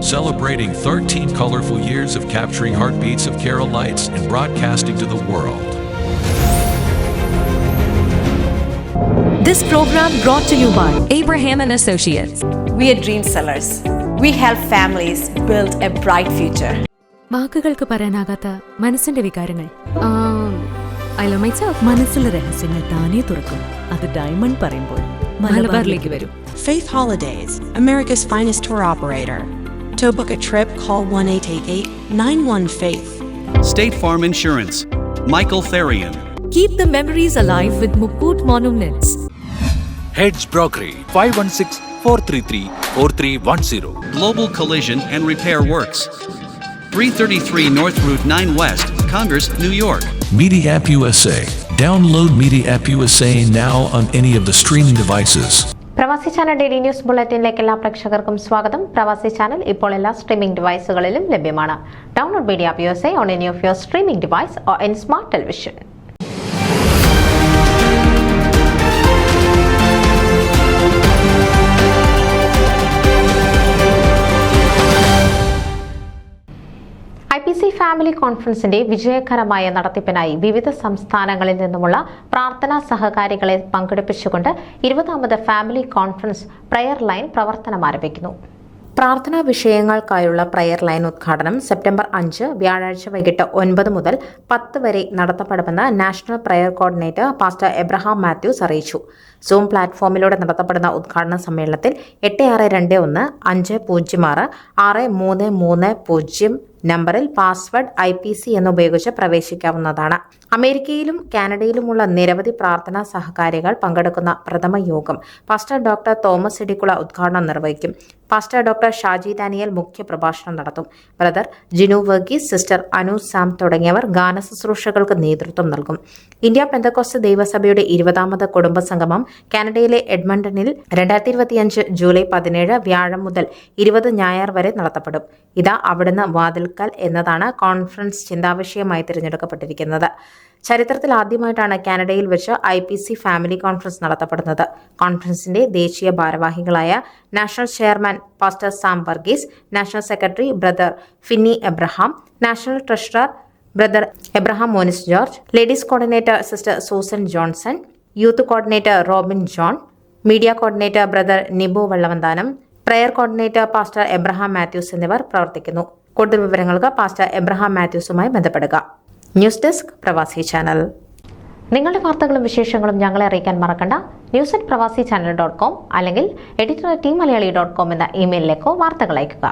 celebrating 13 colorful years of capturing heartbeats of Keralites and broadcasting to the world. This program brought to you by Abraham and Associates. We are dream sellers. We help families build a bright future. വാക്കുകൾക്ക് പറയാനാകാത്ത മനസ്സിന്റെ വികാരങ്ങൾ. I love myself. മനസ്സിലെ രഹസ്യങ്ങൾ താനേ തുറക്കും. അത് diamond പറയുമ്പോൾ മലബാറിലേക്ക് വരും. Faith Holidays, America's finest tour operator. To book a trip, call 1-888-91-FAITH. State Farm Insurance, Michael Therian. Keep the memories alive with Mukut Monuments. Heads Brokery 516-433-4310. Global Collision and Repair Works, 333 North Route 9 West, Congress, New York. Media App USA. Download Media App USA now on any of the streaming devices. പ്രവാസി channel daily news ബുള്ളറ്റിനിലേക്ക് എല്ലാ പ്രേക്ഷകർക്കും സ്വാഗതം. പ്രവാസി channel ഇപ്പോൾ എല്ലാ streaming ഡിവൈസുകളിലും ലഭ്യമാണ്. Download media app USA on any of your streaming device or in smart television. IPC family കോൺഫറൻസിന്റെ വിജയകരമായ നടത്തിപ്പിനായി വിവിധ സംസ്ഥാനങ്ങളിൽ നിന്നുമുള്ള പ്രാർത്ഥനാ സഹകാരികളെ പങ്കെടുപ്പിച്ചുകൊണ്ട് 20ാമത് ഫാമിലി കോൺഫറൻസ് പ്രയർ ലൈൻ പ്രവർത്തനം ആരംഭിക്കുന്നു. പ്രാർത്ഥനാ വിഷയങ്ങൾക്കായുള്ള പ്രയർ ലൈൻ ഉദ്ഘാടനം സെപ്റ്റംബർ 5 വ്യാഴാഴ്ച വൈകിട്ട് 9 മുതൽ 10 വരെ നടത്തപ്പെടുമെന്ന് national prayer coordinator pastor Abraham Mathews അറിയിച്ചു. സൂം പ്ലാറ്റ്ഫോമിലൂടെ നടത്തപ്പെടുന്ന ഉദ്ഘാടന സമ്മേളനത്തിൽ 8621-506-6330 നമ്പറിൽ പാസ്വേഡ് IPC എന്നുപയോഗിച്ച് പ്രവേശിക്കാവുന്നതാണ്. അമേരിക്കയിലും കാനഡയിലുമുള്ള നിരവധി പ്രാർത്ഥനാ സഹകാരികൾ പങ്കെടുക്കുന്ന പ്രഥമ യോഗം പാസ്റ്റർ ഡോക്ടർ തോമസ് ഇടിക്കുള ഉദ്ഘാടനം നിർവഹിക്കും. പാസ്റ്റർ ഡോക്ടർ ഷാജി ദാനിയൽ മുഖ്യ പ്രഭാഷണം നടത്തും. Brother Jinu Varghese, sister Anu Sam തുടങ്ങിയവർ ഗാന ശുശ്രൂഷകൾക്ക് നേതൃത്വം നൽകും. ഇന്ത്യ പെന്തക്കോസ്ത് ദൈവസഭയുടെ 20ാമത് കുടുംബസംഗമം കാനഡയിലെ എഡ്മണ്ടണിൽ 2025 ജൂലൈ 17 വ്യാഴം മുതൽ 20 ഞായർ വരെ നടത്തപ്പെടും. ഇതാ അവിടുന്ന് വാതിൽക്കൽ എന്നതാണ് കോൺഫറൻസ് ചിന്താവിഷയമായി തിരഞ്ഞെടുക്കപ്പെട്ടിരിക്കുന്നത്. ചരിത്രത്തിൽ ആദ്യമായിട്ടാണ് കാനഡയിൽ വെച്ച് IPC ഫാമിലി കോൺഫറൻസ് നടത്തപ്പെടുന്നത്. കോൺഫറൻസിന്റെ ദേശീയ ഭാരവാഹികളായ national chairman pastor Sam Varghese, national secretary brother Finny Abraham, national treasurer brother Abraham Monis George, ladies coordinator sister Susan Johnson, youth coordinator Robin John, media coordinator brother Nibu Vallavanthanam, prayer coordinator pastor Abraham Mathews എന്നിവർ പ്രവർത്തിക്കുന്നു. കൂടുതൽ വിവരങ്ങൾക്ക് പാസ്റ്റർ എബ്രഹാം മാത്യൂസുമായി ബന്ധപ്പെടുക. News desk Pravasi channel. നിങ്ങളുടെ വാർത്തകളും വിശേഷങ്ങളും ഞങ്ങളെ അറിയിക്കാൻ മറക്കണ്ട. news@pravasichannel.com അല്ലെങ്കിൽ editor@tmaliali.com എന്ന ഇമെയിലിലേക്കോ വാർത്തകൾ അയയ്ക്കുക.